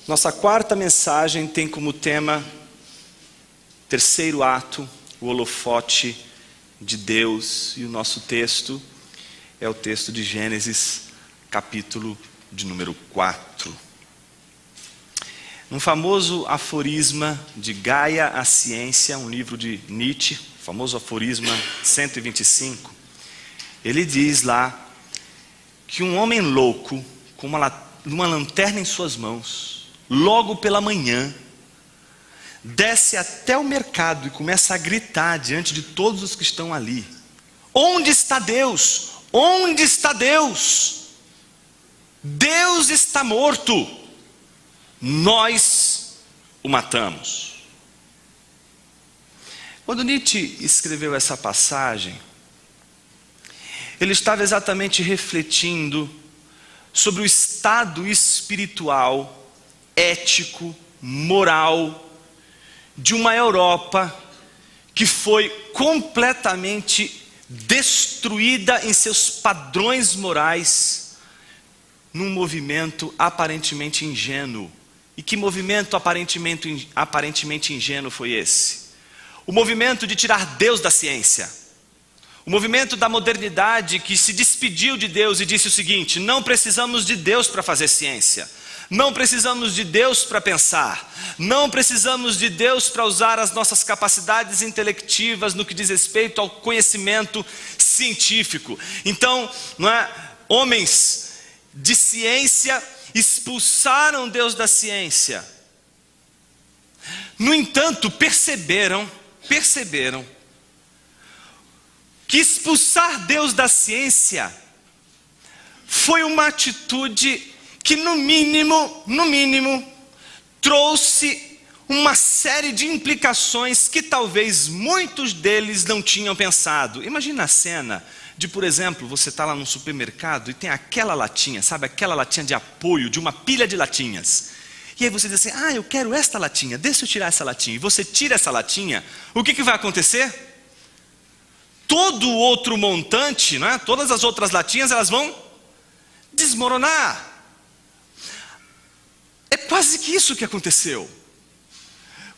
Nossa quarta mensagem tem como tema, terceiro ato, o holofote de Deus. E o nosso texto é o texto de Gênesis, capítulo de número 4. Um famoso aforisma de Gaia à Ciência, um livro de Nietzsche, famoso aforisma 125, ele diz lá que um homem louco, com uma lanterna em suas mãos, logo pela manhã, desce até o mercado e começa a gritar diante de todos os que estão ali: onde está Deus? Onde está Deus? Deus está morto, nós o matamos. Quando Nietzsche escreveu essa passagem, ele estava exatamente refletindo sobre o estado espiritual, ético, moral de uma Europa que foi completamente destruída em seus padrões morais num movimento aparentemente ingênuo. E que movimento aparentemente ingênuo foi esse? O movimento de tirar Deus da ciência. O movimento da modernidade que se despediu de Deus e disse o seguinte: não precisamos de Deus para fazer ciência. Não precisamos de Deus para pensar. Não precisamos de Deus para usar as nossas capacidades intelectivas no que diz respeito ao conhecimento científico. Então, homens de ciência expulsaram Deus da ciência. No entanto, perceberam que expulsar Deus da ciência foi uma atitude que no mínimo, trouxe uma série de implicações que talvez muitos deles não tinham pensado. Imagina a cena de, por exemplo, você está lá no supermercado e tem aquela latinha, sabe, aquela latinha de apoio de uma pilha de latinhas. E aí você diz assim: eu quero esta latinha, deixa eu tirar essa latinha. E você tira essa latinha, o que vai acontecer? Todo o outro montante, todas as outras latinhas, elas vão desmoronar. É quase que isso que aconteceu.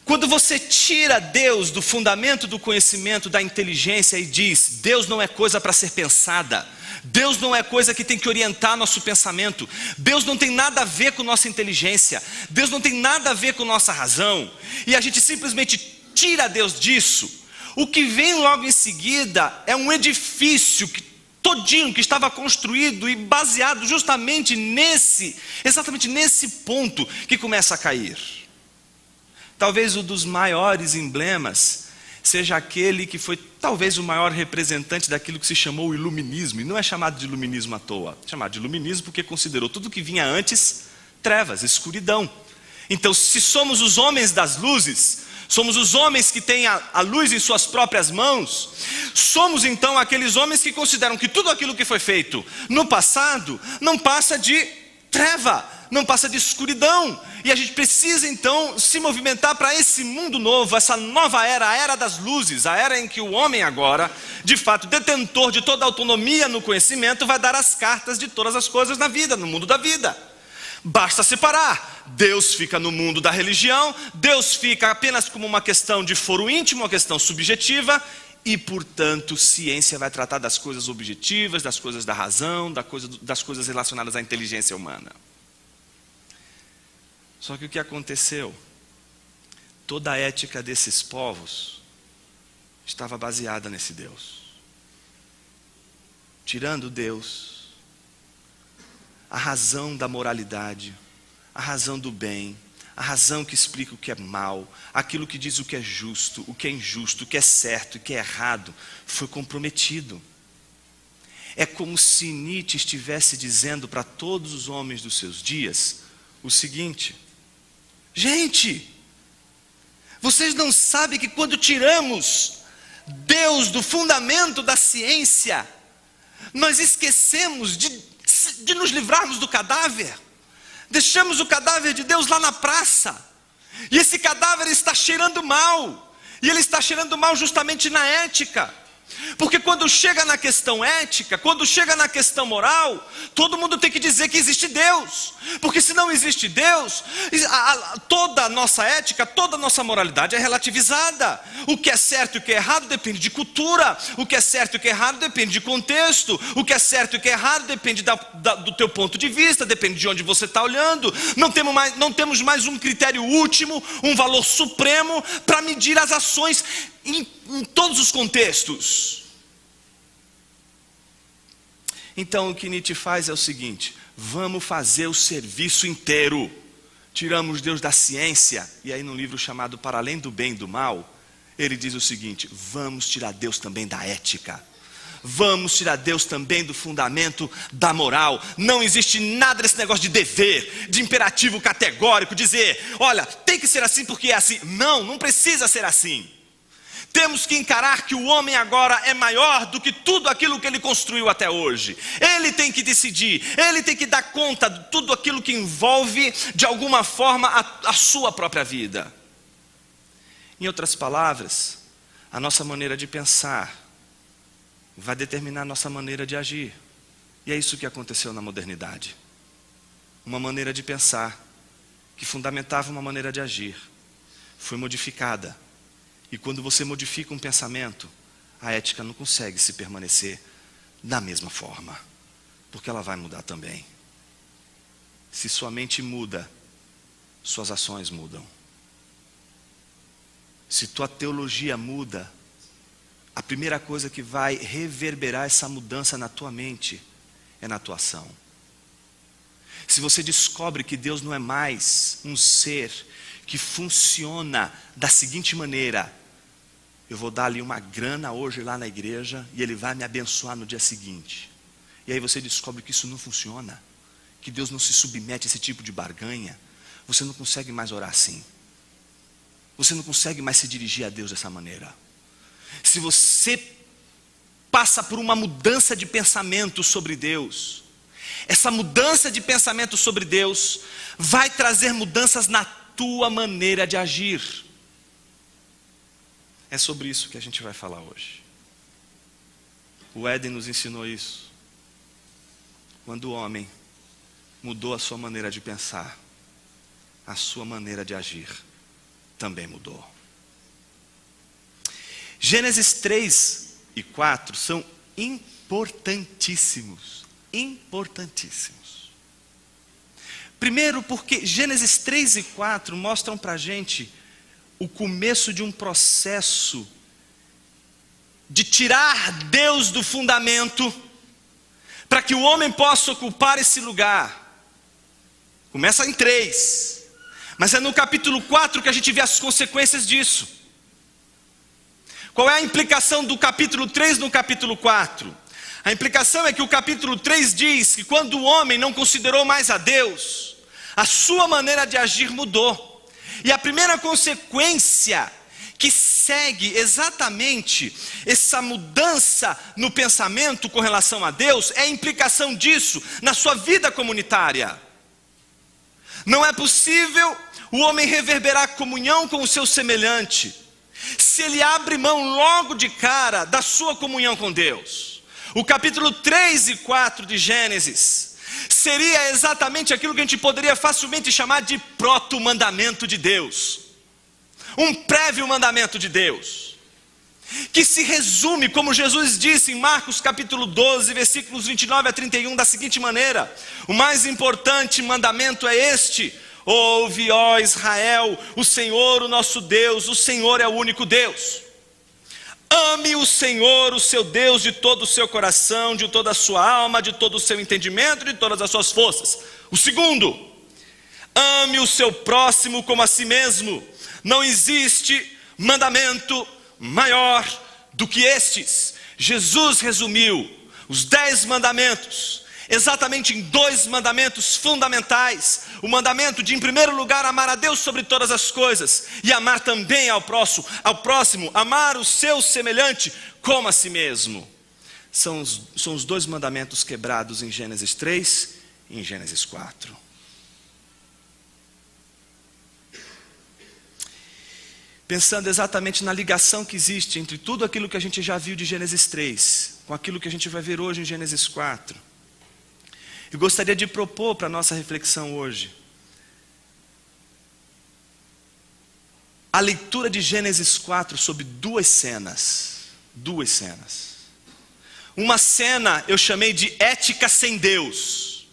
Quando você tira Deus do fundamento do conhecimento, da inteligência e diz: Deus não é coisa para ser pensada, Deus não é coisa que tem que orientar nosso pensamento, Deus não tem nada a ver com nossa inteligência, Deus não tem nada a ver com nossa razão, e a gente simplesmente tira Deus disso, o que vem logo em seguida é um edifício todinho que estava construído e baseado justamente exatamente nesse ponto que começa a cair. Talvez um dos maiores emblemas seja aquele que foi talvez o maior representante daquilo que se chamou o iluminismo. E não é chamado de iluminismo à toa, é chamado de iluminismo porque considerou tudo que vinha antes trevas, escuridão. Então, se somos os homens das luzes, somos os homens que têm a luz em suas próprias mãos, somos então aqueles homens que consideram que tudo aquilo que foi feito no passado não passa de treva, não passa de escuridão, e a gente precisa então se movimentar para esse mundo novo, essa nova era, a era das luzes, a era em que o homem agora, de fato detentor de toda a autonomia no conhecimento, vai dar as cartas de todas as coisas na vida, no mundo da vida. Basta separar. Deus fica no mundo da religião, Deus fica apenas como uma questão de foro íntimo, uma questão subjetiva, e portanto ciência vai tratar das coisas objetivas, das coisas da razão, das coisas relacionadas à inteligência humana. Só que o que aconteceu? Toda a ética desses povos estava baseada nesse Deus. Tirando Deus, a razão da moralidade, a razão do bem, a razão que explica o que é mal, aquilo que diz o que é justo, o que é injusto, o que é certo e o que é errado, foi comprometido. É como se Nietzsche estivesse dizendo para todos os homens dos seus dias o seguinte: gente, vocês não sabem que quando tiramos Deus do fundamento da ciência, nós esquecemos de nos livrarmos do cadáver. Deixamos o cadáver de Deus lá na praça, e esse cadáver está cheirando mal, e ele está cheirando mal justamente na ética. Porque quando chega na questão ética, quando chega na questão moral, todo mundo tem que dizer que existe Deus. Porque se não existe Deus, toda a nossa ética, toda a nossa moralidade é relativizada. O que é certo e o que é errado depende de cultura. O que é certo e o que é errado depende de contexto. O que é certo e o que é errado depende do teu ponto de vista, depende de onde você está olhando. Não temos mais um critério último, um valor supremo para medir as ações em todos os contextos. Então o que Nietzsche faz é o seguinte: vamos fazer o serviço inteiro. Tiramos Deus da ciência, e aí num livro chamado Para Além do Bem e do Mal, ele diz o seguinte: vamos tirar Deus também da ética. Vamos tirar Deus também do fundamento da moral. Não existe nada desse negócio de dever, de imperativo categórico, dizer, olha, tem que ser assim porque é assim. Não precisa ser assim. Temos que encarar que o homem agora é maior do que tudo aquilo que ele construiu até hoje. Ele tem que decidir, ele tem que dar conta de tudo aquilo que envolve, de alguma forma, a sua própria vida. Em outras palavras, a nossa maneira de pensar vai determinar a nossa maneira de agir. E é isso que aconteceu na modernidade. Uma maneira de pensar que fundamentava uma maneira de agir foi modificada. E quando você modifica um pensamento, a ética não consegue se permanecer da mesma forma, porque ela vai mudar também. Se sua mente muda, suas ações mudam. Se tua teologia muda, a primeira coisa que vai reverberar essa mudança na tua mente é na tua ação. Se você descobre que Deus não é mais um ser que funciona da seguinte maneira: eu vou dar ali uma grana hoje lá na igreja e ele vai me abençoar no dia seguinte. E aí você descobre que isso não funciona, que Deus não se submete a esse tipo de barganha. Você não consegue mais orar assim. Você não consegue mais se dirigir a Deus dessa maneira. Se você passa por uma mudança de pensamento sobre Deus, essa mudança de pensamento sobre Deus vai trazer mudanças na tua maneira de agir. É sobre isso que a gente vai falar hoje. O Éden nos ensinou isso. Quando o homem mudou a sua maneira de pensar, a sua maneira de agir também mudou. Gênesis 3 e 4 são importantíssimos. Importantíssimos. Primeiro porque Gênesis 3 e 4 mostram para a gente o começo de um processo de tirar Deus do fundamento, para que o homem possa ocupar esse lugar. Começa em 3, mas é no capítulo 4 que a gente vê as consequências disso. Qual é a implicação do capítulo 3 no capítulo 4? A implicação é que o capítulo 3 diz que quando o homem não considerou mais a Deus, a sua maneira de agir mudou. E a primeira consequência que segue exatamente essa mudança no pensamento com relação a Deus é a implicação disso na sua vida comunitária. Não é possível o homem reverberar comunhão com o seu semelhante se ele abre mão logo de cara da sua comunhão com Deus. O capítulo 3 e 4 de Gênesis seria exatamente aquilo que a gente poderia facilmente chamar de proto-mandamento de Deus. Um prévio mandamento de Deus, que se resume, como Jesus disse em Marcos capítulo 12, versículos 29 a 31, da seguinte maneira: o mais importante mandamento é este: ouve, ó Israel, o Senhor, o nosso Deus, o Senhor é o único Deus. Ame o Senhor, o seu Deus, de todo o seu coração, de toda a sua alma, de todo o seu entendimento, de todas as suas forças. O segundo: ame o seu próximo como a si mesmo. Não existe mandamento maior do que estes. Jesus resumiu os 10 mandamentos exatamente em 2 mandamentos fundamentais: o mandamento de, em primeiro lugar, amar a Deus sobre todas as coisas, e amar também ao próximo, amar o seu semelhante como a si mesmo. São os 2 mandamentos quebrados em Gênesis 3 e em Gênesis 4. pensando exatamente na ligação que existe entre tudo aquilo que a gente já viu de Gênesis 3, com aquilo que a gente vai ver hoje em Gênesis 4. Eu gostaria de propor para a nossa reflexão hoje a leitura de Gênesis 4 sobre duas cenas. Uma cena eu chamei de ética sem Deus.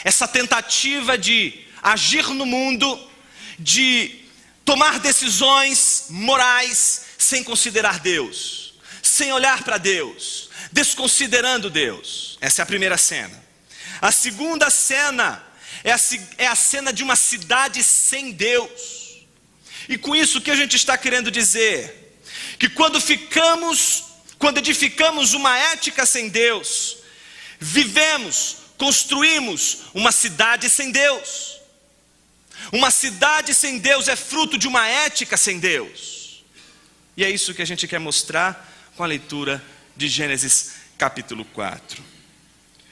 Essa tentativa de agir no mundo, de tomar decisões morais sem considerar Deus, sem olhar para Deus, desconsiderando Deus. Essa é a primeira cena. A segunda cena é a cena de uma cidade sem Deus. E com isso o que a gente está querendo dizer? Que quando edificamos uma ética sem Deus, construímos uma cidade sem Deus. Uma cidade sem Deus é fruto de uma ética sem Deus. E é isso que a gente quer mostrar com a leitura de Gênesis capítulo 4.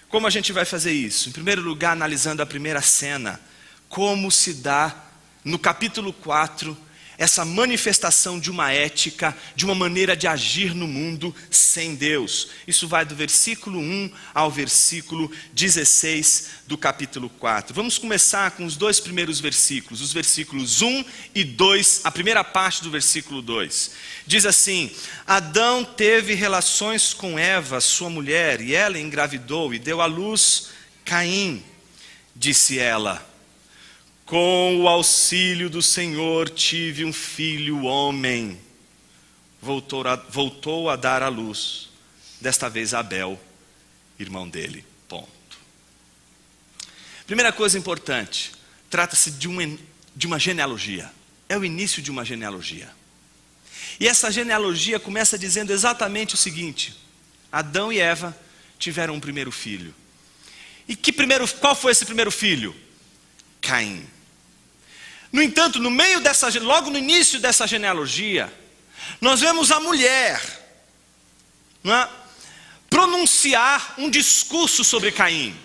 Como a gente vai fazer isso? Em primeiro lugar, analisando a primeira cena, como se dá no capítulo 4 essa manifestação de uma ética, de uma maneira de agir no mundo sem Deus. Isso vai do versículo 1 ao versículo 16 do capítulo 4. Vamos começar com os dois primeiros versículos, os versículos 1 e 2, a primeira parte do versículo 2. Diz assim: Adão teve relações com Eva, sua mulher, e ela engravidou e deu à luz Caim. Disse ela: com o auxílio do Senhor tive um filho homem. Voltou a dar à luz, desta vez Abel, irmão dele. Ponto. Primeira coisa importante, trata-se de uma genealogia. É o início de uma genealogia. E essa genealogia começa dizendo exatamente o seguinte: Adão e Eva tiveram um primeiro filho. E qual foi esse primeiro filho? Caim. No entanto, logo no início dessa genealogia, nós vemos a mulher, pronunciar um discurso sobre Caim.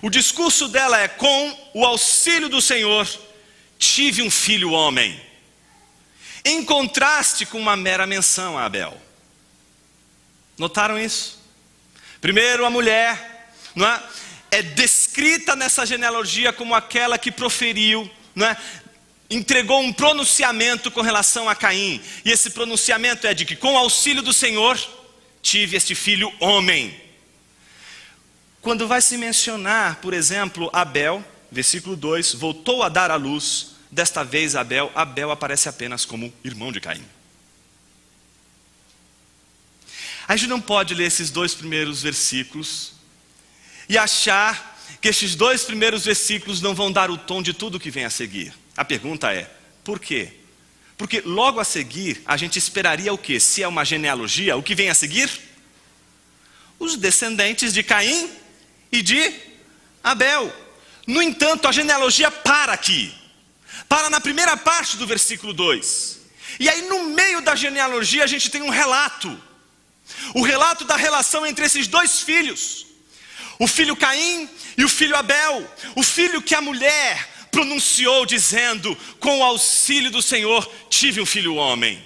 O discurso dela é: com o auxílio do Senhor, tive um filho homem. Em contraste com uma mera menção a Abel. Notaram isso? Primeiro, a mulher, é descrita nessa genealogia como aquela que proferiu, entregou um pronunciamento com relação a Caim. E esse pronunciamento é de que com o auxílio do Senhor tive este filho homem. Quando vai se mencionar, por exemplo, Abel, versículo 2, voltou a dar à luz, desta vez Abel aparece apenas como irmão de Caim. A gente não pode ler esses dois primeiros versículos e achar que estes dois primeiros versículos não vão dar o tom de tudo que vem a seguir. A pergunta é: por quê? Porque logo a seguir a gente esperaria o quê? Se é uma genealogia, o que vem a seguir? Os descendentes de Caim e de Abel. No entanto, a genealogia para aqui. Para na primeira parte do versículo 2. E aí no meio da genealogia a gente tem um relato. O relato da relação entre esses dois filhos. O filho Caim e o filho Abel. O filho que a mulher pronunciou dizendo: com o auxílio do Senhor tive um filho homem.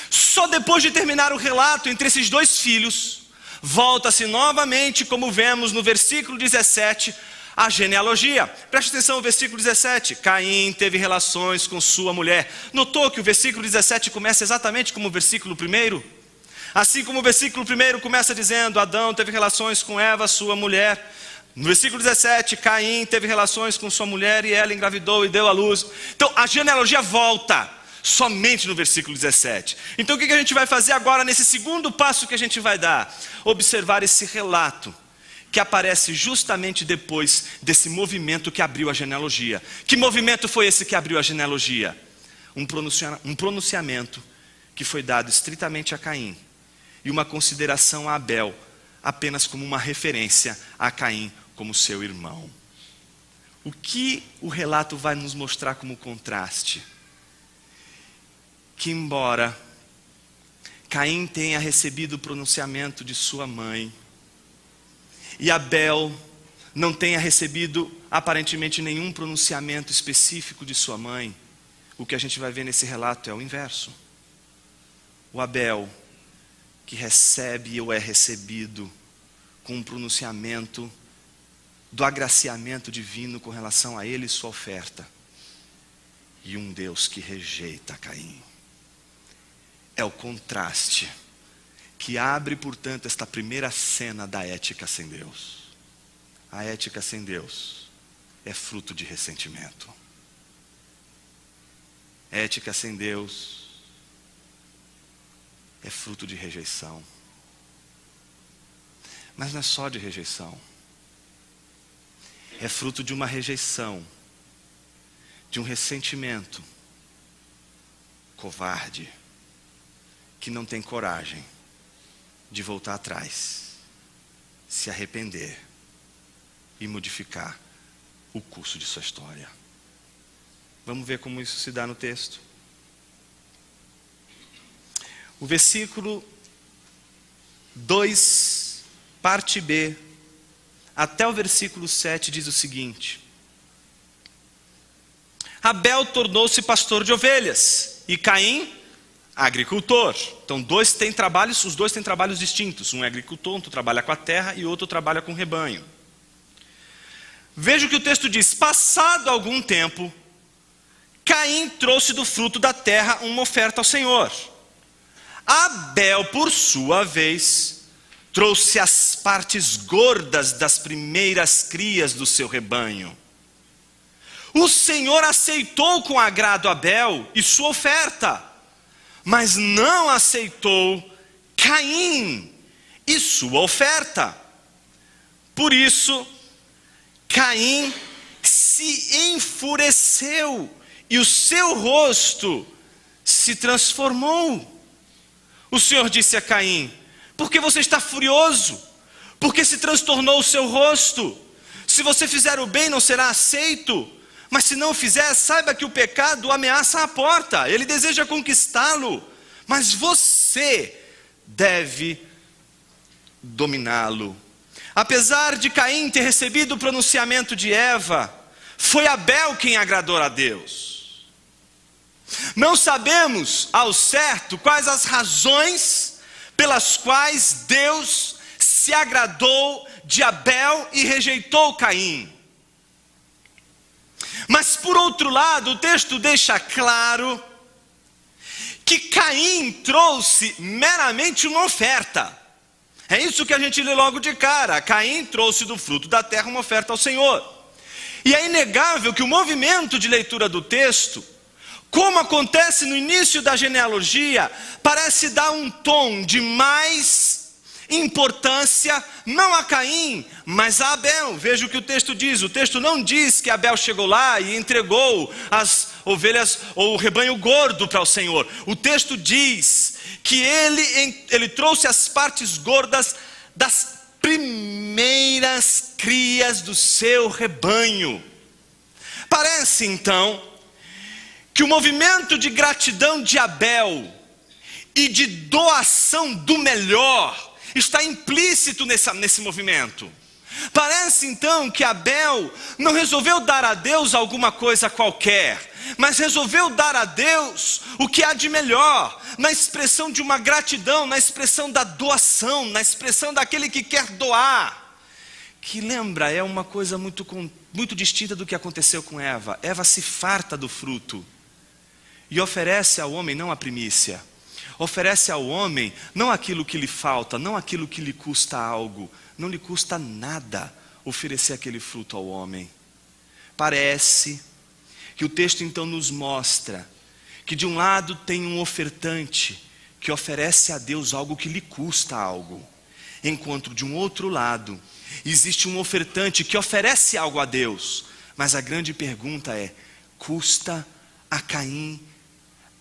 Só depois de terminar o relato entre esses dois filhos, volta-se novamente, como vemos no versículo 17, a genealogia. Preste atenção no versículo 17. Caim teve relações com sua mulher. Notou que o versículo 17 começa exatamente como o versículo 1? Assim como o versículo 1 começa dizendo: Adão teve relações com Eva, sua mulher. No versículo 17, Caim teve relações com sua mulher e ela engravidou e deu à luz. Então a genealogia volta somente no versículo 17. Então o que a gente vai fazer agora nesse segundo passo que a gente vai dar? Observar esse relato que aparece justamente depois desse movimento que abriu a genealogia. Que movimento foi esse que abriu a genealogia? Um pronunciamento que foi dado estritamente a Caim e uma consideração a Abel apenas como uma referência a Caim como seu irmão. O que o relato vai nos mostrar como contraste? Que embora Caim tenha recebido o pronunciamento de sua mãe e Abel não tenha recebido aparentemente nenhum pronunciamento específico de sua mãe, o que a gente vai ver nesse relato é o inverso. O Abel, que recebe ou é recebido com um pronunciamento do agraciamento divino com relação a ele e sua oferta. E um Deus que rejeita Caim. É o contraste que abre, portanto, esta primeira cena da ética sem Deus. A ética sem Deus é fruto de ressentimento. Ética sem Deus é fruto de rejeição. Mas não é só de rejeição. É fruto de uma rejeição, de um ressentimento covarde, que não tem coragem de voltar atrás, se arrepender e modificar o curso de sua história. Vamos ver como isso se dá no texto. O versículo 2, parte B, até o versículo 7 diz o seguinte: Abel tornou-se pastor de ovelhas e Caim agricultor. Então os dois têm trabalhos distintos. Um é agricultor, outro trabalha com a terra e outro trabalha com o rebanho. Veja o que o texto diz: passado algum tempo, Caim trouxe do fruto da terra uma oferta ao Senhor. Abel, por sua vez, trouxe as partes gordas das primeiras crias do seu rebanho. O Senhor aceitou com agrado Abel e sua oferta, mas não aceitou Caim e sua oferta. Por isso, Caim se enfureceu e o seu rosto se transformou. O Senhor disse a Caim: por que você está furioso? Por que se transtornou o seu rosto? Se você fizer o bem, não será aceito. Mas se não o fizer, saiba que o pecado o ameaça à porta. Ele deseja conquistá-lo, mas você deve dominá-lo. Apesar de Caim ter recebido o pronunciamento de Eva, foi Abel quem agradou a Deus. Não sabemos ao certo quais as razões pelas quais Deus se agradou de Abel e rejeitou Caim. Mas por outro lado, o texto deixa claro que Caim trouxe meramente uma oferta. É isso que a gente lê logo de cara. Caim trouxe do fruto da terra uma oferta ao Senhor. E é inegável que o movimento de leitura do texto, como acontece no início da genealogia, parece dar um tom de mais importância, não a Caim, mas a Abel. Veja o que o texto diz. O texto não diz que Abel chegou lá e entregou as ovelhas ou o rebanho gordo para o Senhor. O texto diz que ele trouxe as partes gordas das primeiras crias do seu rebanho. Parece então que o movimento de gratidão de Abel e de doação do melhor está implícito nesse movimento. Parece então que Abel não resolveu dar a Deus alguma coisa qualquer, mas resolveu dar a Deus o que há de melhor, na expressão de uma gratidão, na expressão da doação, na expressão daquele que quer doar. Que lembra, é uma coisa muito distinta do que aconteceu com Eva. Eva se farta do fruto e oferece ao homem não a primícia, oferece ao homem não aquilo que lhe falta, não aquilo que lhe custa algo. Não lhe custa nada oferecer aquele fruto ao homem. Parece que o texto então nos mostra que de um lado tem um ofertante que oferece a Deus algo que lhe custa algo, enquanto de um outro lado existe um ofertante que oferece algo a Deus. Mas a grande pergunta é: custa a Caim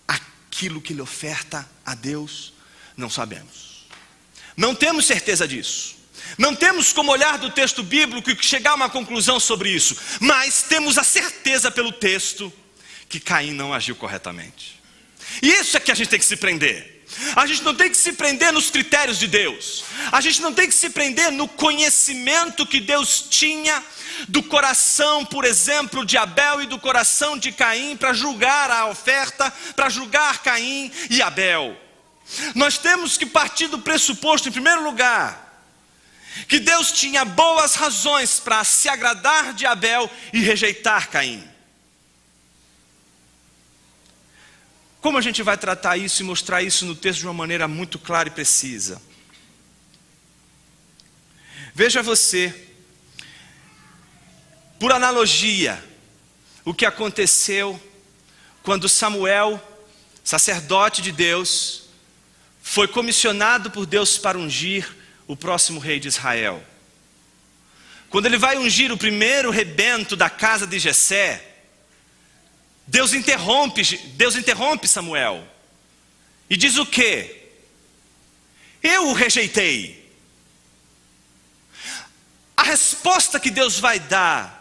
aquilo que ele oferta a Deus? Não sabemos. Não temos certeza disso. Não temos como olhar do texto bíblico e chegar a uma conclusão sobre isso. Mas temos a certeza pelo texto que Caim não agiu corretamente. E isso é que a gente tem que se prender. A gente não tem que se prender nos critérios de Deus. A gente não tem que se prender no conhecimento que Deus tinha do coração, por exemplo, de Abel e do coração de Caim, para julgar a oferta, para julgar Caim e Abel. Nós temos que partir do pressuposto, em primeiro lugar, que Deus tinha boas razões para se agradar de Abel e rejeitar Caim. Como a gente vai tratar isso e mostrar isso no texto de uma maneira muito clara e precisa? Veja você, por analogia, o que aconteceu quando Samuel, sacerdote de Deus, foi comissionado por Deus para ungir o próximo rei de Israel. Quando ele vai ungir o primeiro rebento da casa de Jessé, Deus interrompe Samuel e diz o quê? Eu o rejeitei. A resposta que Deus vai dar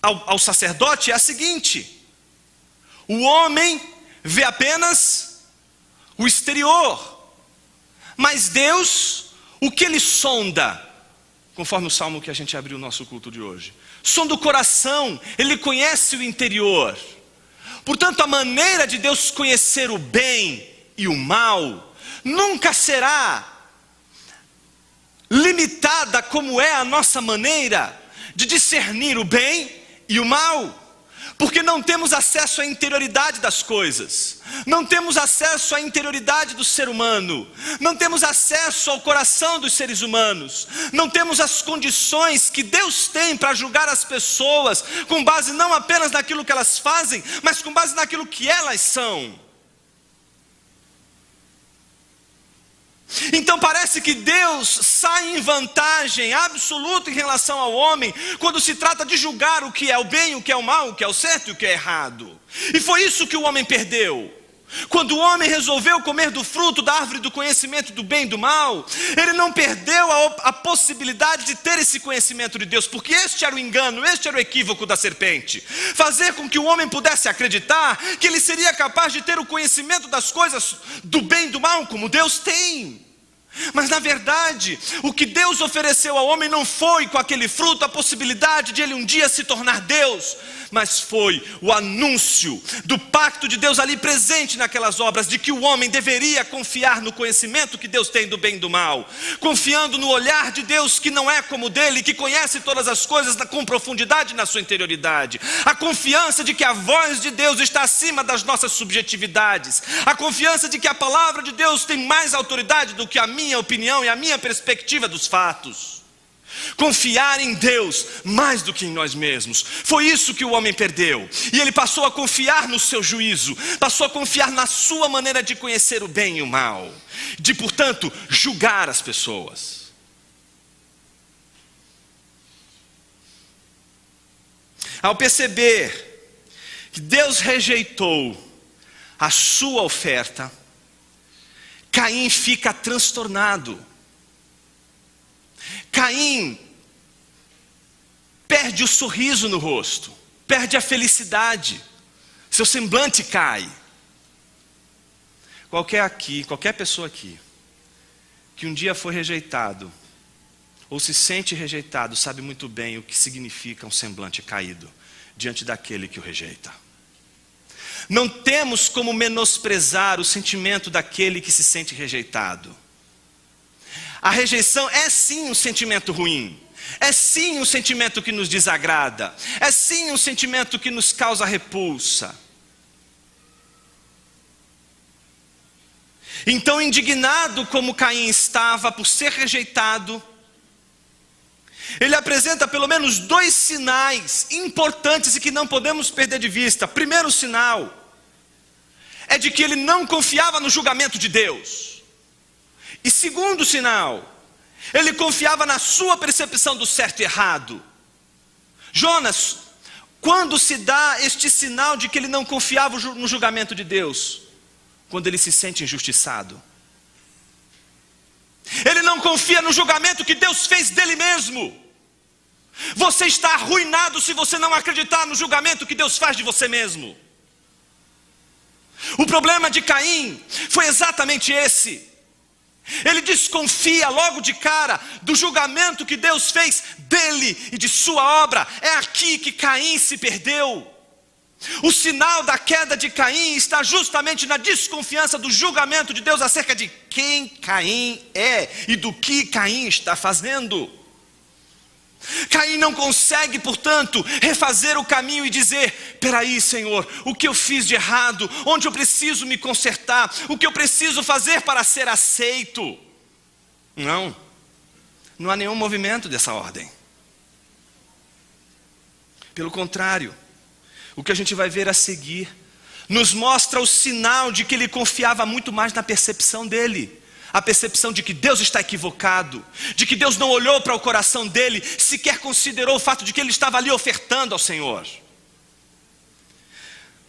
ao sacerdote é a seguinte: o homem vê apenas o exterior, mas Deus, o que ele sonda? Conforme o salmo que a gente abriu o nosso culto de hoje, sonda o coração, ele conhece o interior. Portanto, a maneira de Deus conhecer o bem e o mal nunca será limitada como é a nossa maneira de discernir o bem e o mal, porque não temos acesso à interioridade das coisas, não temos acesso à interioridade do ser humano, não temos acesso ao coração dos seres humanos, não temos as condições que Deus tem para julgar as pessoas, com base não apenas naquilo que elas fazem, mas com base naquilo que elas são. Então parece que Deus sai em vantagem absoluta em relação ao homem, quando se trata de julgar o que é o bem, o que é o mal, o que é o certo e o que é errado. E foi isso que o homem perdeu. Quando o homem resolveu comer do fruto da árvore do conhecimento do bem e do mal, ele não perdeu a possibilidade de ter esse conhecimento de Deus, porque este era o engano, este era o equívoco da serpente. Fazer com que o homem pudesse acreditar que ele seria capaz de ter o conhecimento das coisas do bem e do mal, como Deus tem. Mas na verdade, o que Deus ofereceu ao homem não foi com aquele fruto a possibilidade de ele um dia se tornar Deus, mas foi o anúncio do pacto de Deus ali presente naquelas obras, de que o homem deveria confiar no conhecimento que Deus tem do bem e do mal, confiando no olhar de Deus que não é como o dele, que conhece todas as coisas com profundidade na sua interioridade, a confiança de que a voz de Deus está acima das nossas subjetividades, a confiança de que a palavra de Deus tem mais autoridade do que a minha opinião e a minha perspectiva dos fatos. Confiar em Deus mais do que em nós mesmos. Foi isso que o homem perdeu. E ele passou a confiar no seu juízo, passou a confiar na sua maneira de conhecer o bem e o mal, de, portanto, julgar as pessoas. Ao perceber que Deus rejeitou a sua oferta, Caim fica transtornado. Caim perde o sorriso no rosto, perde a felicidade, seu semblante cai. Qualquer pessoa aqui, que um dia foi rejeitado, ou se sente rejeitado, sabe muito bem o que significa um semblante caído, diante daquele que o rejeita. Não temos como menosprezar o sentimento daquele que se sente rejeitado. A rejeição é sim um sentimento ruim, é sim um sentimento que nos desagrada, é sim um sentimento que nos causa repulsa. Então, indignado como Caim estava por ser rejeitado, ele apresenta pelo menos 2 sinais importantes e que não podemos perder de vista. Primeiro sinal é de que ele não confiava no julgamento de Deus. E segundo sinal, ele confiava na sua percepção do certo e errado. Jonas, quando se dá este sinal de que ele não confiava no julgamento de Deus? Quando ele se sente injustiçado. Ele não confia no julgamento que Deus fez dele mesmo. Você está arruinado se você não acreditar no julgamento que Deus faz de você mesmo. O problema de Caim foi exatamente esse. Ele desconfia logo de cara do julgamento que Deus fez dele e de sua obra. É aqui que Caim se perdeu. O sinal da queda de Caim está justamente na desconfiança do julgamento de Deus acerca de quem Caim é e do que Caim está fazendo. Caim não consegue, portanto, refazer o caminho e dizer: peraí, Senhor, o que eu fiz de errado? Onde eu preciso me consertar? O que eu preciso fazer para ser aceito? Não há nenhum movimento dessa ordem. Pelo contrário, o que a gente vai ver a seguir nos mostra o sinal de que ele confiava muito mais na percepção dele. A percepção de que Deus está equivocado, de que Deus não olhou para o coração dele, sequer considerou o fato de que ele estava ali ofertando ao Senhor.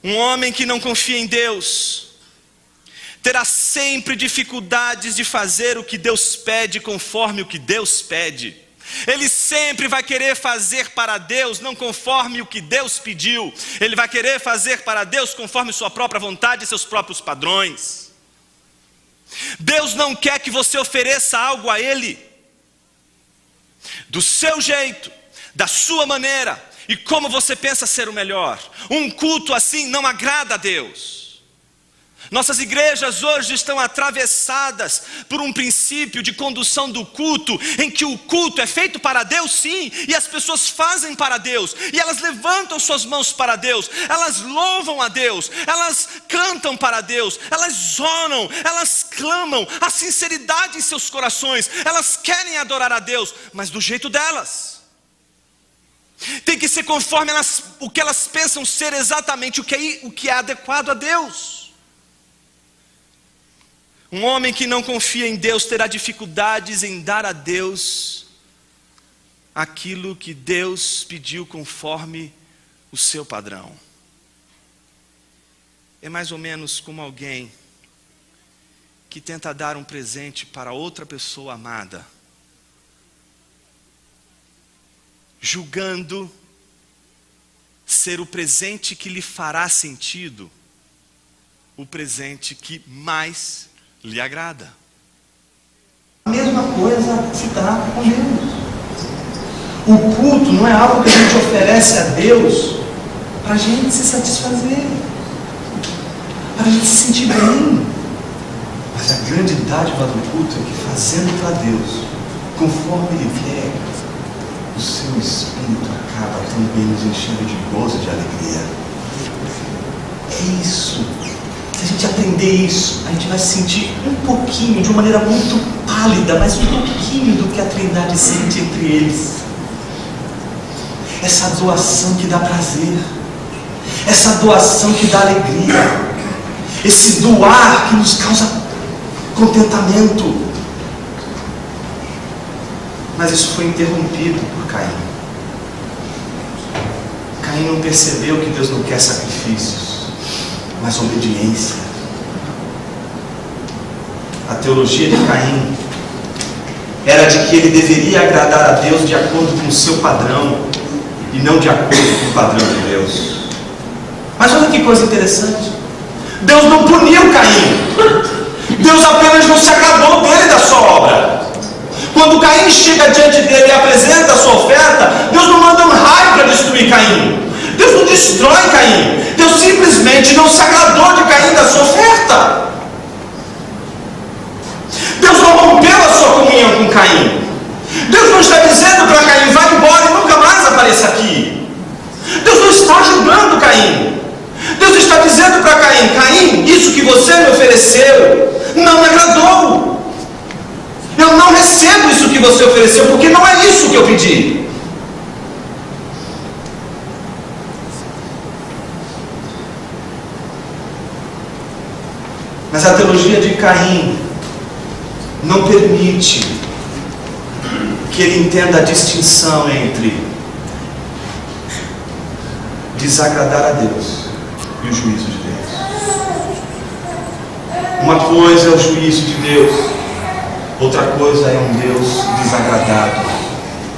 Um homem que não confia em Deus terá sempre dificuldades de fazer o que Deus pede conforme o que Deus pede. Ele sempre vai querer fazer para Deus não conforme o que Deus pediu. Ele vai querer fazer para Deus conforme sua própria vontade e seus próprios padrões. Deus não quer que você ofereça algo a Ele do seu jeito, da sua maneira e como você pensa ser o melhor. Um culto assim não agrada a Deus. Nossas igrejas hoje estão atravessadas por um princípio de condução do culto, em que o culto é feito para Deus sim, e as pessoas fazem para Deus, e elas levantam suas mãos para Deus, elas louvam a Deus, elas cantam para Deus, elas oram, elas clamam, a sinceridade em seus corações, elas querem adorar a Deus, mas do jeito delas. Tem que ser conforme o que elas pensam ser exatamente o que é adequado a Deus. Um homem que não confia em Deus terá dificuldades em dar a Deus aquilo que Deus pediu conforme o seu padrão. É mais ou menos como alguém que tenta dar um presente para outra pessoa amada, julgando ser o presente que lhe fará sentido, o presente que mais lhe agrada. A mesma coisa se trata com Deus. O culto não é algo que a gente oferece a Deus para a gente se satisfazer, para a gente se sentir bem. Mas a grande dádiva do culto é que, fazendo para Deus conforme Ele quer, o seu espírito acaba também nos enchendo de gozo e de alegria. É isso. Se a gente aprender isso, a gente vai sentir um pouquinho, de uma maneira muito pálida, mas um pouquinho do que a Trindade sente entre eles. Essa doação que dá prazer, essa doação que dá alegria, esse doar que nos causa contentamento. Mas isso foi interrompido por Caim. Caim não percebeu que Deus não quer sacrifícios, mas obediência. A teologia de Caim era de que ele deveria agradar a Deus de acordo com o seu padrão e não de acordo com o padrão de Deus. Mas olha que coisa interessante, Deus não puniu Caim, Deus apenas não se agradou dele e da sua obra. Quando Caim chega diante dele e apresenta a sua oferta, Deus não manda um raio para destruir Caim, Deus não destrói Caim, Deus simplesmente não se agradou de Caim, da sua oferta. Deus não rompeu a sua comunhão com Caim. Deus não está dizendo para Caim: vai embora e nunca mais apareça aqui. Deus não está julgando Caim. Deus está dizendo para Caim: Caim, isso que você me ofereceu não me agradou. Eu não recebo isso que você ofereceu, porque não é isso que eu pedi. Mas a teologia de Caim não permite que ele entenda a distinção entre desagradar a Deus e o juízo de Deus. Uma coisa é o juízo de Deus, outra coisa é um Deus desagradado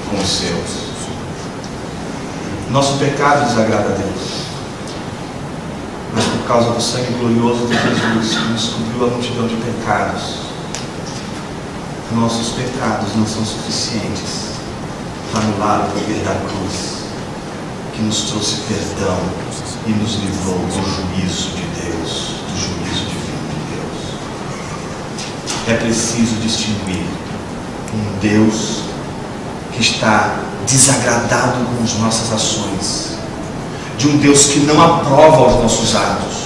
com os seus. Nosso pecado desagrada a Deus, mas por causa do sangue glorioso de Jesus, que nos cobriu a multidão de pecados. Nossos pecados não são suficientes para anular o poder da cruz, que nos trouxe perdão e nos livrou do juízo de Deus, do juízo divino de Deus. É preciso distinguir um Deus que está desagradado com as nossas ações, de um Deus que não aprova os nossos atos,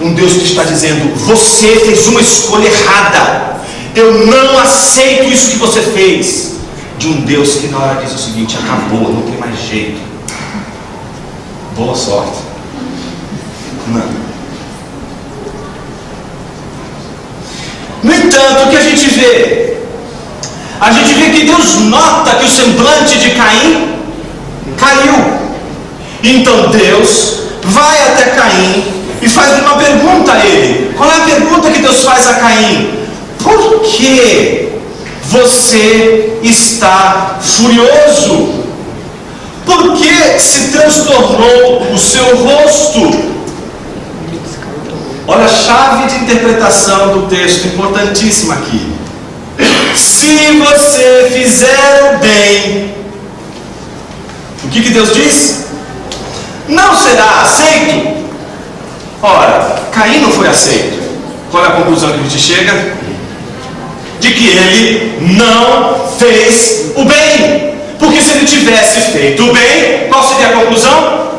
um Deus que está dizendo: você fez uma escolha errada, eu não aceito isso que você fez, de um Deus que na hora diz o seguinte: acabou, não tem mais jeito, boa sorte. Não. No entanto, o que a gente vê? A gente vê que Deus nota que o semblante de Caim caiu. Então Deus vai até Caim e faz uma pergunta a ele. Qual é a pergunta que Deus faz a Caim? Por que você está furioso? Por que se transtornou o seu rosto? Olha a chave de interpretação do texto, importantíssima aqui. Se você fizer o bem, o que Deus diz? Não será aceito. Ora, Caim não foi aceito. Qual é a conclusão que a gente chega? De que ele não fez o bem. Porque se ele tivesse feito o bem, qual seria a conclusão?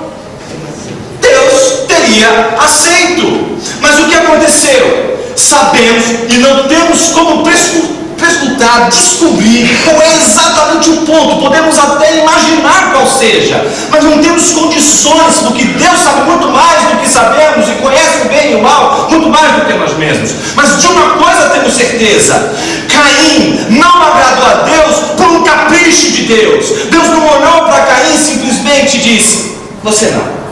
Deus teria aceito. Mas o que aconteceu? Sabemos e não temos como prescrutar, descobrir qual é exatamente o ponto. Podemos até imaginar qual seja, mas não temos condições, porque Deus sabe muito mais do que sabemos e conhece o bem e o mal muito mais do que nós mesmos. Mas de uma coisa temos certeza: Caim não agradou a Deus por um capricho de Deus. Deus não olhou para Caim e simplesmente disse: você não.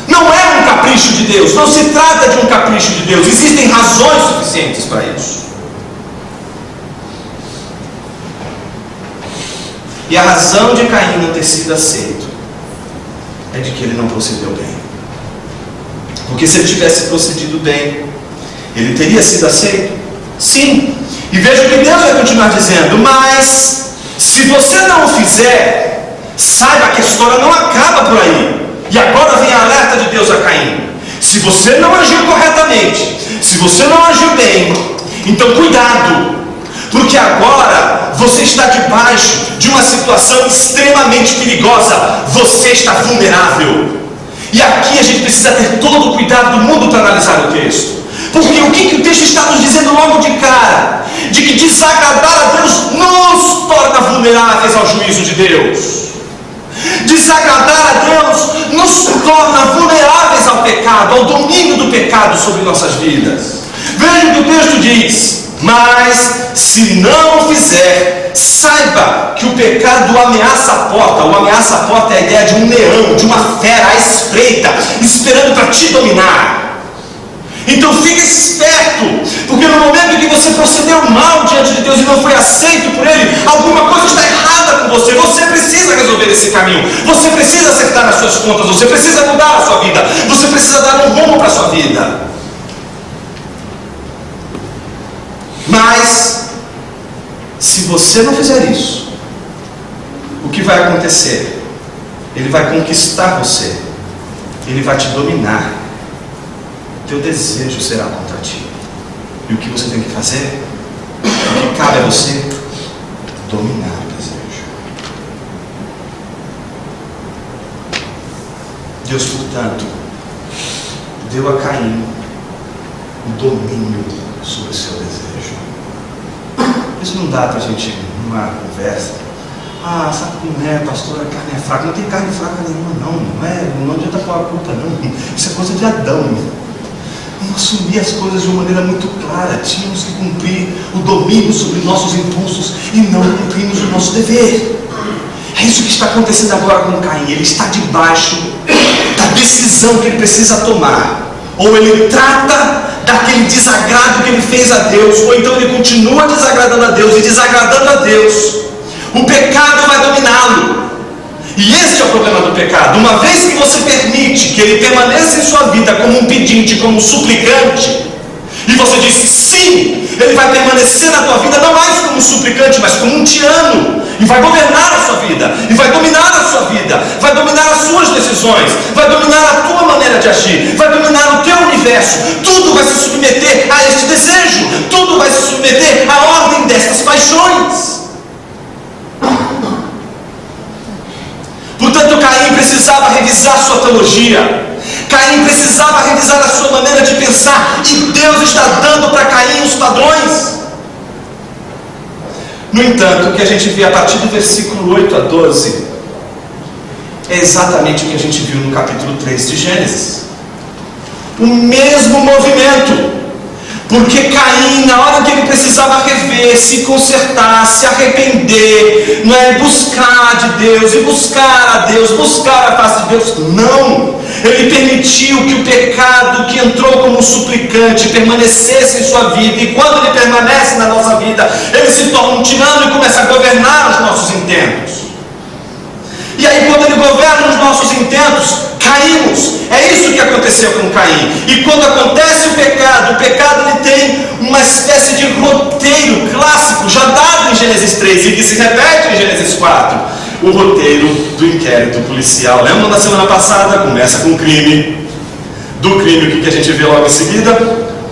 Não é um capricho de Deus, não se trata de um capricho de Deus, existem razões suficientes para isso. E a razão de Caim não ter sido aceito é de que ele não procedeu bem. Porque se ele tivesse procedido bem, ele teria sido aceito? Sim. E veja o que Deus vai continuar dizendo: mas se você não o fizer, saiba que a história não acaba por aí. E agora vem a alerta de Deus a Caim: se você não agiu corretamente, se você não agiu bem, então cuidado, porque agora você está debaixo de uma situação extremamente perigosa, você está vulnerável. E aqui a gente precisa ter todo o cuidado do mundo para analisar o texto, porque o que o texto está nos dizendo logo de cara? De que desagradar a Deus nos torna vulneráveis ao juízo de Deus. Desagradar a Deus nos torna vulneráveis ao pecado, ao domínio do pecado sobre nossas vidas. Veja o que o texto diz: mas se não o fizer, saiba que o pecado ameaça a porta. O ameaça a porta é a ideia de um leão, de uma fera à espreita, esperando para te dominar. Então fique esperto, porque no momento em que você procedeu mal diante de Deus e não foi aceito por Ele, alguma coisa está errada com você. Você precisa resolver esse caminho, você precisa acertar as suas contas, você precisa mudar a sua vida, você precisa dar um rumo para a sua vida. Mas se você não fizer isso, o que vai acontecer? Ele vai conquistar você, ele vai te dominar. Teu desejo será contra ti. E o que você tem que fazer? O que cabe a você? Dominar o desejo. Deus, portanto, deu a Caim o domínio sobre o seu desejo. Isso não dá para a gente, numa conversa: ah, sabe como é, pastor, a carne é fraca. Não tem carne fraca nenhuma, não adianta pôr a culpa, não. Isso é coisa de Adão. Vamos assumir as coisas de uma maneira muito clara. Tínhamos que cumprir o domínio sobre nossos impulsos e não cumprimos o nosso dever. É isso que está acontecendo agora com Caim. Ele está debaixo da decisão que ele precisa tomar. Ou ele trata daquele desagrado que ele fez a Deus, ou então ele continua desagradando a Deus, e desagradando a Deus, o pecado vai dominá-lo. E este é o problema do pecado. Uma vez que você permite que ele permaneça em sua vida como um pedinte, como um suplicante, e você diz sim, ele vai permanecer na tua vida não mais como um suplicante, mas como um tirano, e vai governar a sua vida, e vai dominar a sua vida, vai dominar as suas decisões, vai dominar a tua maneira de agir, vai dominar o teu universo. Tudo vai se submeter a este desejo, tudo vai se submeter à ordem destas paixões. Portanto, Caim precisava revisar sua teologia. Caim precisava revisar a sua maneira de pensar, e Deus está dando para Caim os padrões. No entanto, o que a gente vê a partir do versículo 8 a 12 é exatamente o que a gente viu no capítulo 3 de Gênesis. O mesmo movimento. Porque Caim, na hora que ele precisava rever, se consertar, se arrepender, não é buscar de Deus, e buscar a Deus, buscar a face de Deus, não. Ele permitiu que o pecado que entrou como um suplicante permanecesse em sua vida, e quando ele permanece na nossa vida, ele se torna um tirano e começa a governar os nossos intentos. E aí, quando ele governa os nossos intentos, caímos. É isso que aconteceu com Caim. E quando acontece o pecado ele tem uma espécie de roteiro clássico, já dado em Gênesis 3 e que se repete em Gênesis 4. O roteiro do inquérito policial. Lembra da semana passada? Começa com o crime. Do crime, o que a gente vê logo em seguida?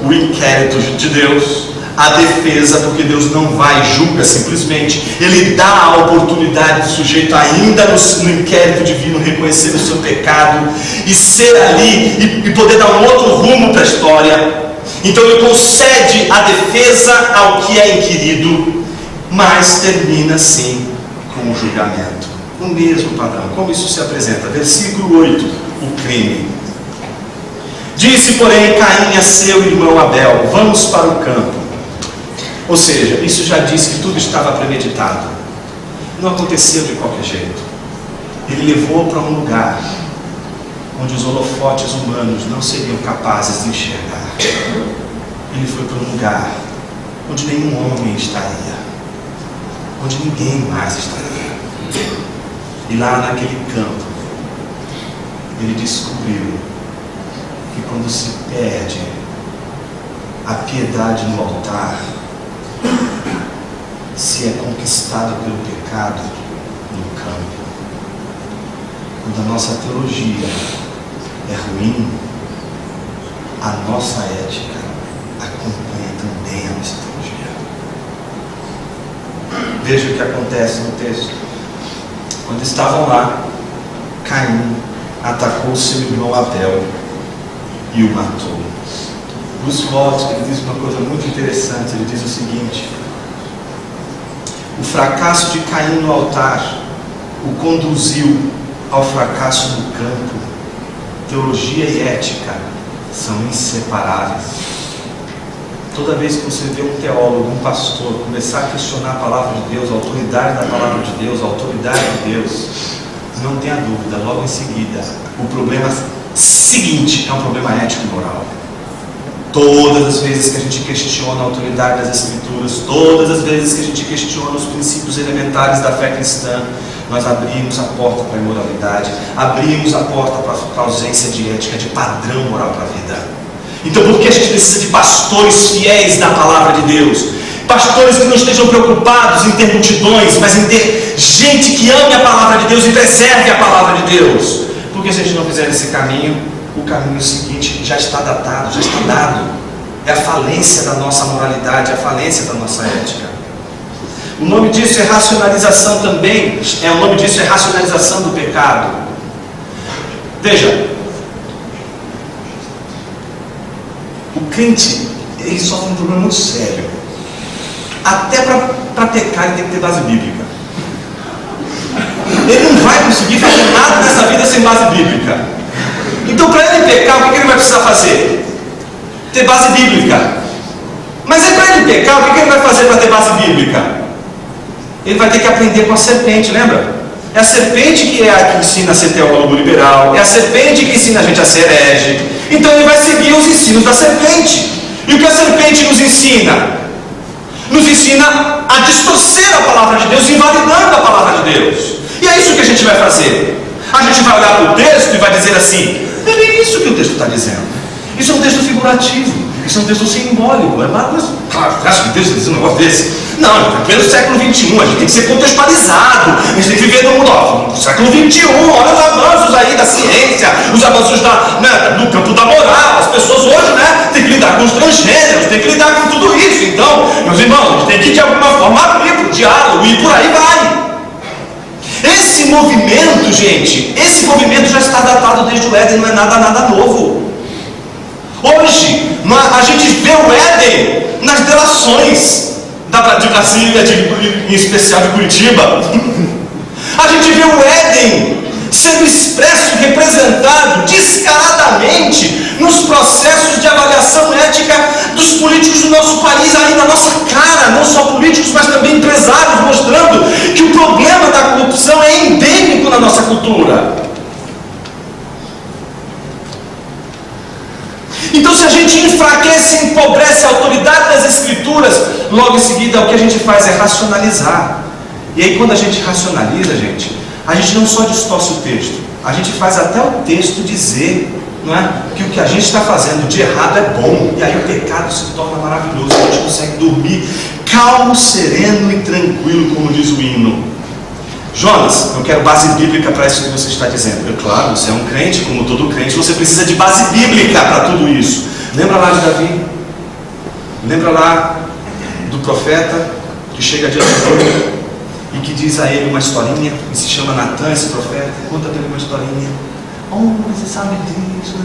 O inquérito de Deus. A defesa, porque Deus não vai e julga simplesmente. Ele dá a oportunidade do sujeito ainda no inquérito divino reconhecer o seu pecado e ser ali e poder dar um outro rumo para a história. Então ele concede a defesa ao que é inquirido, mas termina sim com o julgamento. O mesmo padrão. Como isso se apresenta? Versículo 8, o crime. Disse, porém, Caim a seu irmão Abel: vamos para o campo. Ou seja, isso já diz que tudo estava premeditado. Não aconteceu de qualquer jeito. Ele levou para um lugar onde os holofotes humanos não seriam capazes de enxergar. Ele foi para um lugar onde nenhum homem estaria, onde ninguém mais estaria. E lá naquele campo, ele descobriu que quando se perde a piedade no altar, se é conquistado pelo pecado no campo. Quando a nossa teologia é ruim, a nossa ética acompanha também a nossa teologia. Veja o que acontece no texto. Quando estavam lá, Caim atacou seu irmão Abel e o matou. Bruce Waltz, ele diz uma coisa muito interessante. Ele diz o seguinte: o fracasso de Caim no altar o conduziu ao fracasso no campo. Teologia e ética são inseparáveis. Toda vez que você vê um teólogo, um pastor começar a questionar a palavra de Deus, a autoridade da palavra de Deus, a autoridade de Deus, não tenha dúvida, logo em seguida, o problema seguinte é um problema ético e moral. Todas as vezes que a gente questiona a autoridade das Escrituras, todas as vezes que a gente questiona os princípios elementares da fé cristã, nós abrimos a porta para a imoralidade, abrimos a porta para a ausência de ética, de padrão moral para a vida. Então, por que a gente precisa de pastores fiéis na palavra de Deus? Pastores que não estejam preocupados em ter multidões, mas em ter gente que ame a palavra de Deus e preserve a palavra de Deus. Porque se a gente não fizer esse caminho, o caminho seguinte já está datado, já está dado. É a falência da nossa moralidade, é a falência da nossa ética. O nome disso é racionalização também. O nome disso é racionalização do pecado. Veja, o crente, ele sofre um problema muito sério. Até para pecar ele tem que ter base bíblica. Ele não vai conseguir fazer nada nessa vida sem base bíblica. Então, para ele pecar, o que ele vai precisar fazer? Ter base bíblica. Mas é para ele pecar, o que ele vai fazer para ter base bíblica? Ele vai ter que aprender com a serpente, lembra? É a serpente que é a que ensina a ser teólogo liberal, é a serpente que ensina a gente a ser herege. Então ele vai seguir os ensinos da serpente. E o que a serpente nos ensina? Nos ensina a distorcer a palavra de Deus, invalidando a palavra de Deus. E é isso que a gente vai fazer. A gente vai olhar para o texto e vai dizer assim: não é bem isso que o texto está dizendo. Isso é um texto figurativo, isso é um texto simbólico. Mas acho que Deus está dizendo um negócio desse? Não, é pleno século XXI, a gente tem que ser contextualizado, a gente tem que viver no século XXI, olha os avanços aí da ciência, os avanços no campo da moral. As pessoas hoje têm que lidar com os transgêneros, têm que lidar com tudo isso. Então, meus irmãos, a gente tem que de alguma forma abrir para o diálogo e por aí vai. Esse movimento, gente, já está datado desde o Éden, não é nada novo. Hoje, a gente vê o Éden nas delações de Brasília, em especial de Curitiba. A gente vê o Éden sendo expresso, representado descaradamente nos processos de avaliação ética dos políticos do nosso país, aí na nossa cara, não só políticos, mas também empresários, mostrando que o problema da corrupção é endêmico na nossa cultura. Então, se a gente enfraquece e empobrece a autoridade das Escrituras, logo em seguida o que a gente faz é racionalizar. E aí, quando a gente racionaliza, a gente não só distorce o texto, a gente faz até o texto dizer, não é, que o que a gente está fazendo de errado é bom. E aí o pecado se torna maravilhoso, a gente consegue dormir calmo, sereno e tranquilo, como diz o hino. Jonas, eu quero base bíblica para isso que você está dizendo. Claro, você é um crente, como todo crente, você precisa de base bíblica para tudo isso. Lembra lá de Davi? Lembra lá do profeta que chega diante dele e que diz a ele uma historinha, que se chama Natan, esse profeta, conta para ele uma historinha. Oh, você sabe disso?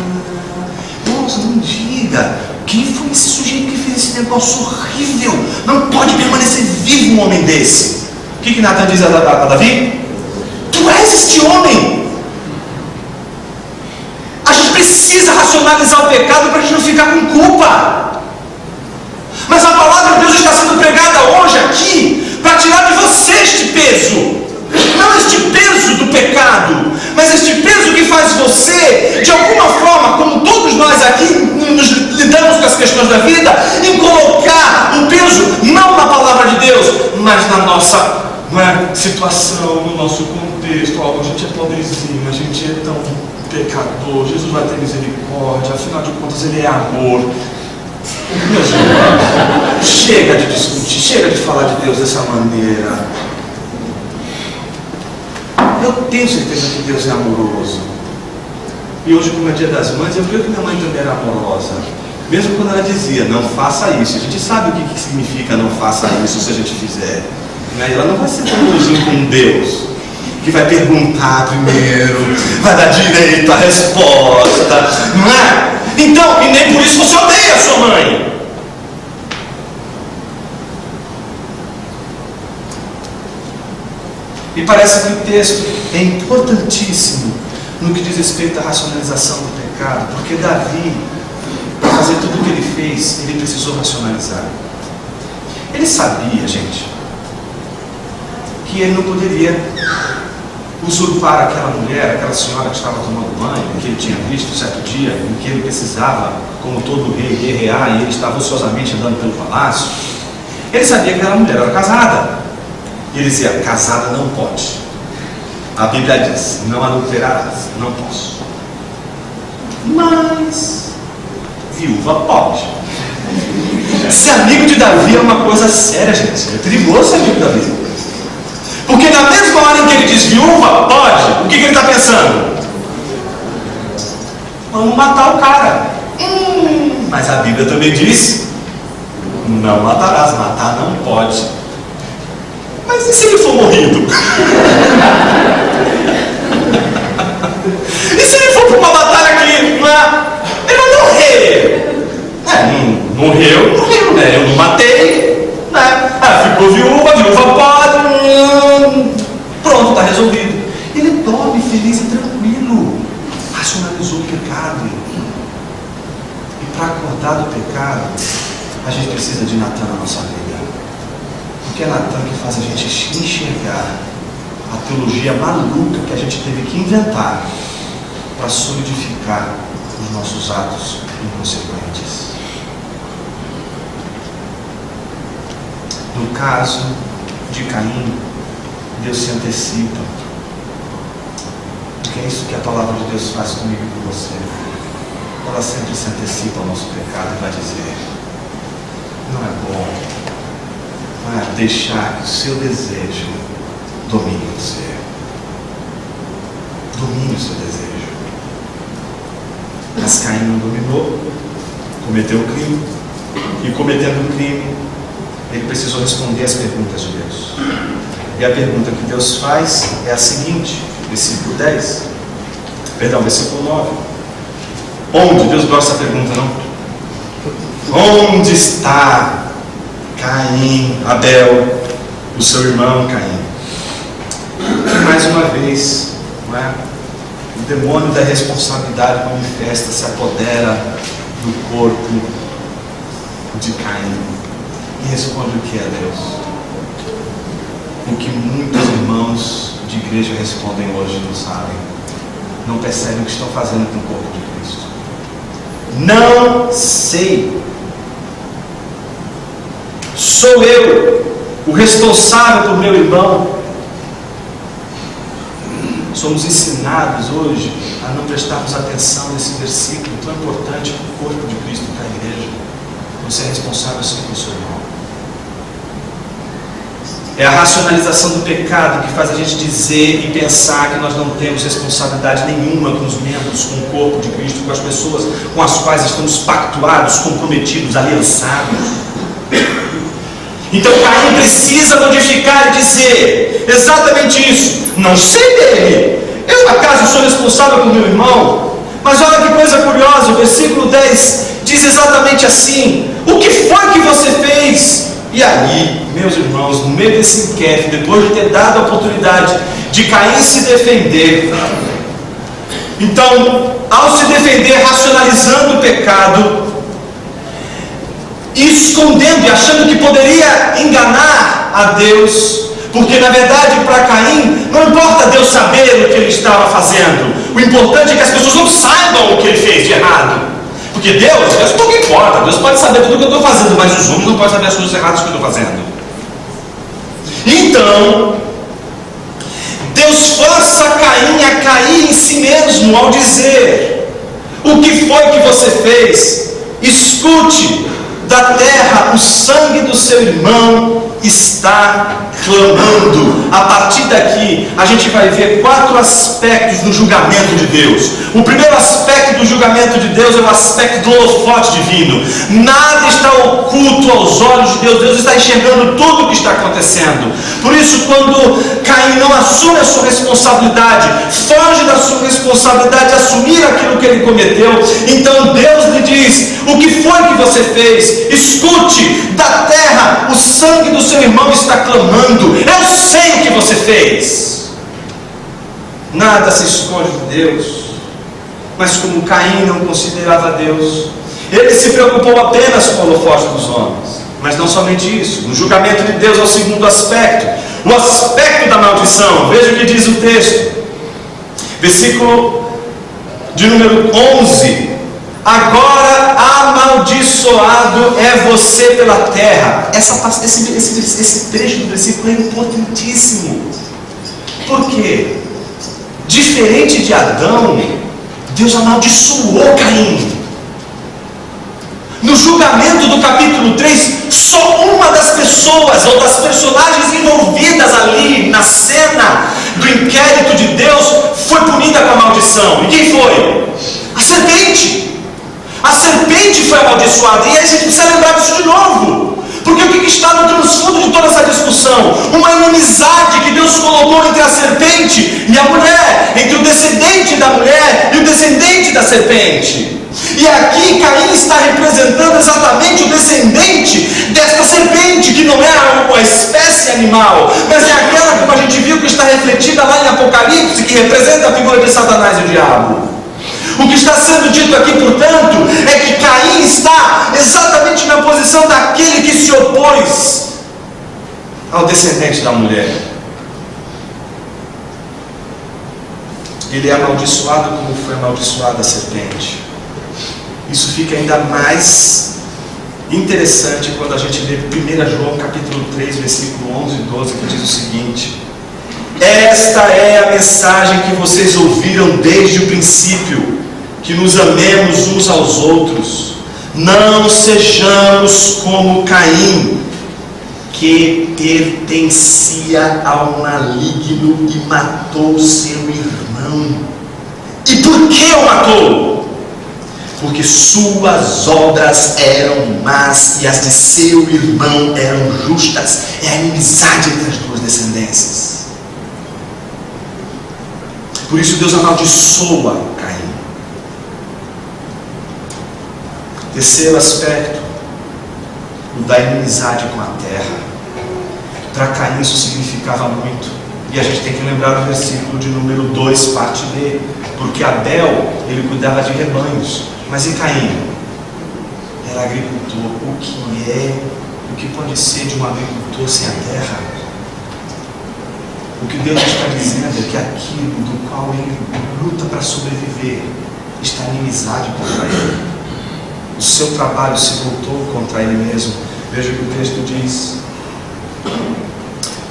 Nossa, não diga. Quem foi esse sujeito que fez esse negócio horrível? Não pode permanecer vivo um homem desse. O que Natan diz a Davi? Tu és este homem. A gente precisa racionalizar o pecado para a gente não ficar com culpa. Mas a palavra de Deus está sendo pregada hoje aqui para tirar de você este peso. Não este peso do pecado, mas este peso que faz você, de alguma forma, como todos nós aqui nos lidamos com as questões da vida, em colocar o peso não na palavra de Deus, mas na nossa situação, no nosso contexto. A gente é pobrezinho, a gente é tão pecador, Jesus vai ter misericórdia, afinal de contas Ele é amor. Meus irmãos, chega de discutir, chega de falar de Deus dessa maneira. Eu tenho certeza que Deus é amoroso. E hoje, como é dia das mães, eu creio que minha mãe também era amorosa. Mesmo quando ela dizia, não faça isso. A gente sabe o que significa não faça isso se a gente fizer. Ela não vai ser tão bonzinho com Deus, que vai perguntar primeiro, vai dar direito à resposta, não é? Então, e nem por isso você odeia a sua mãe. E parece que o texto é importantíssimo no que diz respeito à racionalização do pecado, porque Davi, para fazer tudo o que ele fez, ele precisou racionalizar. Ele sabia, gente, que ele não poderia usurpar aquela mulher, aquela senhora que estava tomando banho, que ele tinha visto certo dia, em que ele precisava, como todo rei, guerrear, e ele estava ociosamente andando pelo palácio. Ele sabia que aquela mulher era casada. E ele dizia, casada não pode. A Bíblia diz, não adulterarás, não posso. Mas viúva pode. Ser amigo de Davi é uma coisa séria, gente. É perigoso ser amigo de Davi. Porque na mesma hora em que ele diz viúva pode, o que ele está pensando? Vamos matar o cara. Mas a Bíblia também diz, não matarás, matar não pode. Mas e se ele for morrido? E se ele for para uma batalha que ele vai morrer? Morreu, né? Eu não matei, né? Ficou viúva pode. Pronto, está resolvido. Ele dorme feliz e tranquilo. Racionalizou o pecado. E para acordar do pecado, a gente precisa de Natan na nossa vida. Porque é Natan que faz a gente enxergar a teologia maluca que a gente teve que inventar para solidificar os nossos atos inconsequentes. No caso de Caim, Deus se antecipa Porque é isso que a palavra de Deus faz comigo e com você. Ela sempre se antecipa ao nosso pecado e vai dizer: não é bom, não é deixar que o seu desejo domine você. Domine o seu desejo. Mas Caim não dominou, cometeu o crime, e cometendo o crime, ele precisou responder às perguntas de Deus. E a pergunta que Deus faz é a seguinte, versículo 9. Onde? Deus gosta dessa pergunta, não? Onde está Caim, Abel, o seu irmão Caim? E mais uma vez, não é? O demônio da responsabilidade manifesta, se apodera do corpo de Caim e responde o que é Deus? O que muitos irmãos de igreja respondem hoje não sabem, não percebem o que estão fazendo com o corpo de Cristo. Não sei. Sou eu o responsável por meu irmão? Somos ensinados hoje a não prestarmos atenção nesse versículo tão importante para o corpo de Cristo, para a igreja. Você é responsável sim pelo seu irmão. É a racionalização do pecado que faz a gente dizer e pensar que nós não temos responsabilidade nenhuma com os membros, com o corpo de Cristo, com as pessoas com as quais estamos pactuados, comprometidos, aliançados. Então Caim precisa modificar e dizer exatamente isso. Não sei dele. Eu acaso sou responsável por meu irmão? Mas olha que coisa curiosa, o versículo 10 diz exatamente assim: o que foi que você fez? E aí, meus irmãos, no meio desse inquérito, depois de ter dado a oportunidade de Caim se defender, então, ao se defender, racionalizando o pecado, escondendo e achando que poderia enganar a Deus, porque na verdade para Caim não importa Deus saber o que ele estava fazendo, o importante é que as pessoas não saibam o que ele fez de errado. Porque Deus pouco importa, Deus pode saber tudo o que eu estou fazendo, mas os homens não podem saber as coisas erradas que eu estou fazendo. Então, Deus força Caim a cair em si mesmo ao dizer: o que foi que você fez? Escute, da terra o sangue do seu irmão está clamando. A partir daqui a gente vai ver 4 aspectos do julgamento de Deus. O primeiro aspecto do julgamento de Deus é o aspecto do holofote divino. Nada está oculto aos olhos de Deus. Deus está enxergando tudo o que está acontecendo. Por isso, quando Caim não assume a sua responsabilidade, foge da sua responsabilidade de assumir aquilo que ele cometeu, então Deus lhe diz: o que foi que você fez? Escute, da terra o sangue do seu irmão está clamando. Eu sei o que você fez. Nada se esconde de Deus. Mas como Caim não considerava Deus, ele se preocupou apenas com o holofote dos homens. Mas não somente isso. No julgamento de Deus é o segundo aspecto, o aspecto da maldição. Veja o que diz o texto, versículo de número 11: agora amaldiçoado é você pela terra. Esse trecho do versículo é importantíssimo. Por quê? Diferente de Adão, Deus amaldiçoou Caim. No julgamento do capítulo 3, só uma das pessoas ou das personagens envolvidas ali na cena do inquérito de Deus foi punida com a maldição. E quem foi? A serpente. A serpente foi amaldiçoada. E aí a gente precisa lembrar disso de novo. Porque o que está no transfundo de toda essa discussão? Uma inimizade que Deus colocou entre a serpente e a mulher, entre o descendente da mulher e o descendente da serpente. E aqui Caim está representando exatamente o descendente desta serpente, que não é uma espécie animal, mas é aquela, como a gente viu, que está refletida lá em Apocalipse, que representa a figura de Satanás e o diabo. O que está sendo dito aqui, portanto, é que Caim está exatamente na posição daquele que se opôs ao descendente da mulher. Ele é amaldiçoado como foi amaldiçoada a serpente. Isso fica ainda mais interessante quando a gente lê 1 João capítulo 3, versículo 11 e 12, que diz o seguinte: Esta é a mensagem que vocês ouviram desde o princípio, que nos amemos uns aos outros. Não sejamos como Caim, que pertencia ao maligno e matou seu irmão. E por que o matou? Porque suas obras eram más e as de seu irmão eram justas. É a inimizade entre as duas descendências. Por isso Deus amaldiçoa Caim. Terceiro aspecto, o da inimizade com a terra. Para Caim isso significava muito. E a gente tem que lembrar do versículo de número 2, parte B. Porque Abel, ele cuidava de rebanhos. Mas e Caim? Era agricultor. O que pode ser de um agricultor sem a terra? O que Deus está dizendo é que aquilo do qual ele luta para sobreviver está em inimizade contra ele. O seu trabalho se voltou contra ele mesmo. Veja o que o texto diz: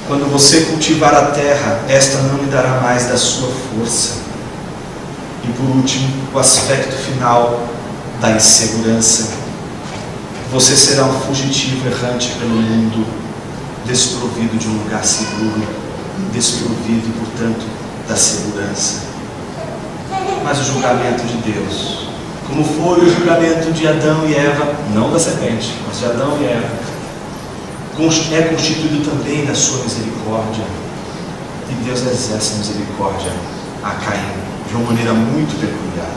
quando você cultivar a terra, esta não lhe dará mais da sua força. E por último, o aspecto final da insegurança. Você será um fugitivo errante pelo mundo, desprovido de um lugar seguro, desprovido, portanto, da segurança. Mas o julgamento de Deus, como foi o julgamento de Adão e Eva, não da serpente, mas de Adão e Eva, é constituído também da sua misericórdia. E Deus exerce misericórdia a Caim de uma maneira muito peculiar.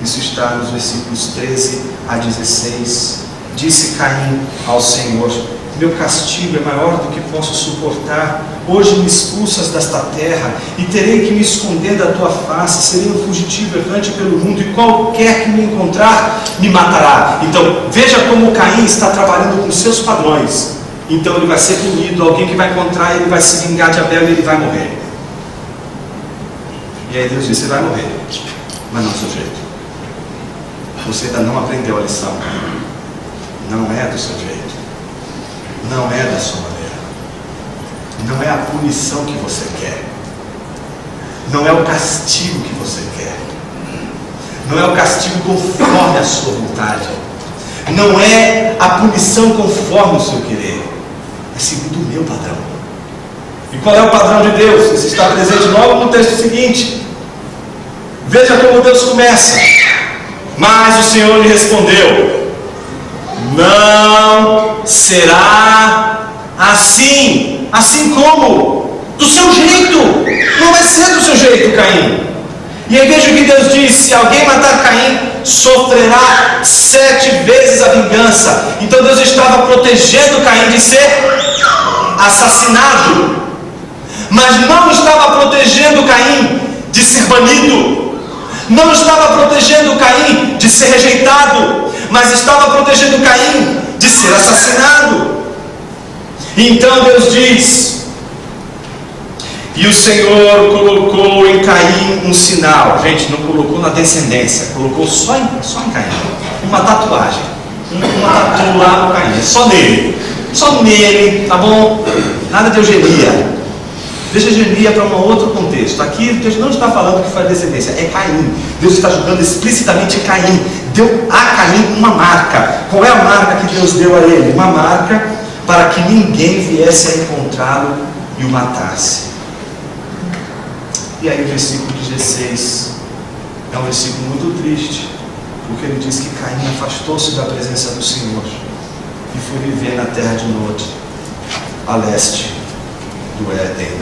Isso está nos versículos 13 a 16. Disse Caim ao Senhor: meu castigo é maior do que posso suportar. Hoje me expulsas desta terra e terei que me esconder da tua face. Serei um fugitivo errante pelo mundo e qualquer que me encontrar me matará. Então veja como Caim está trabalhando com seus padrões. Então ele vai ser punido. Alguém que vai encontrar ele vai se vingar de Abel e ele vai morrer. E aí Deus diz: você vai morrer, mas não do seu jeito. Você ainda não aprendeu a lição. Não é do seu jeito. Não é da sua maneira. Não é a punição que você quer. Não é o castigo que você quer. Não é o castigo conforme a sua vontade. Não é a punição conforme o seu querer. É segundo o meu padrão. E qual é o padrão de Deus? Isso está presente logo no texto seguinte. Veja como Deus começa. Mas o Senhor lhe respondeu: não será assim. Assim como? Do seu jeito. Não vai ser do seu jeito, Caim. E aí veja o que Deus diz: se alguém matar Caim, sofrerá 7 vezes a vingança. Então Deus estava protegendo Caim de ser assassinado, mas não estava protegendo Caim de ser banido. Não estava protegendo Caim de ser rejeitado, mas estava protegendo Caim de ser assassinado. Então Deus diz: e o Senhor colocou em Caim um sinal. Gente, não colocou na descendência, colocou só em Caim. Uma tatuagem. Uma tatu lá no Caim, só nele. Só nele, tá bom? Nada de eugenia. Deixa a eugenia para um outro contexto. Aqui Deus não está falando que foi a descendência, é Caim. Deus está julgando explicitamente Caim. Deu a Caim uma marca. Qual é a marca que Deus deu a ele? Uma marca para que ninguém viesse a encontrá-lo e o matasse. E aí o versículo 16 é um versículo muito triste, porque ele diz que Caim afastou-se da presença do Senhor e foi viver na terra de Nod, a leste do Éden.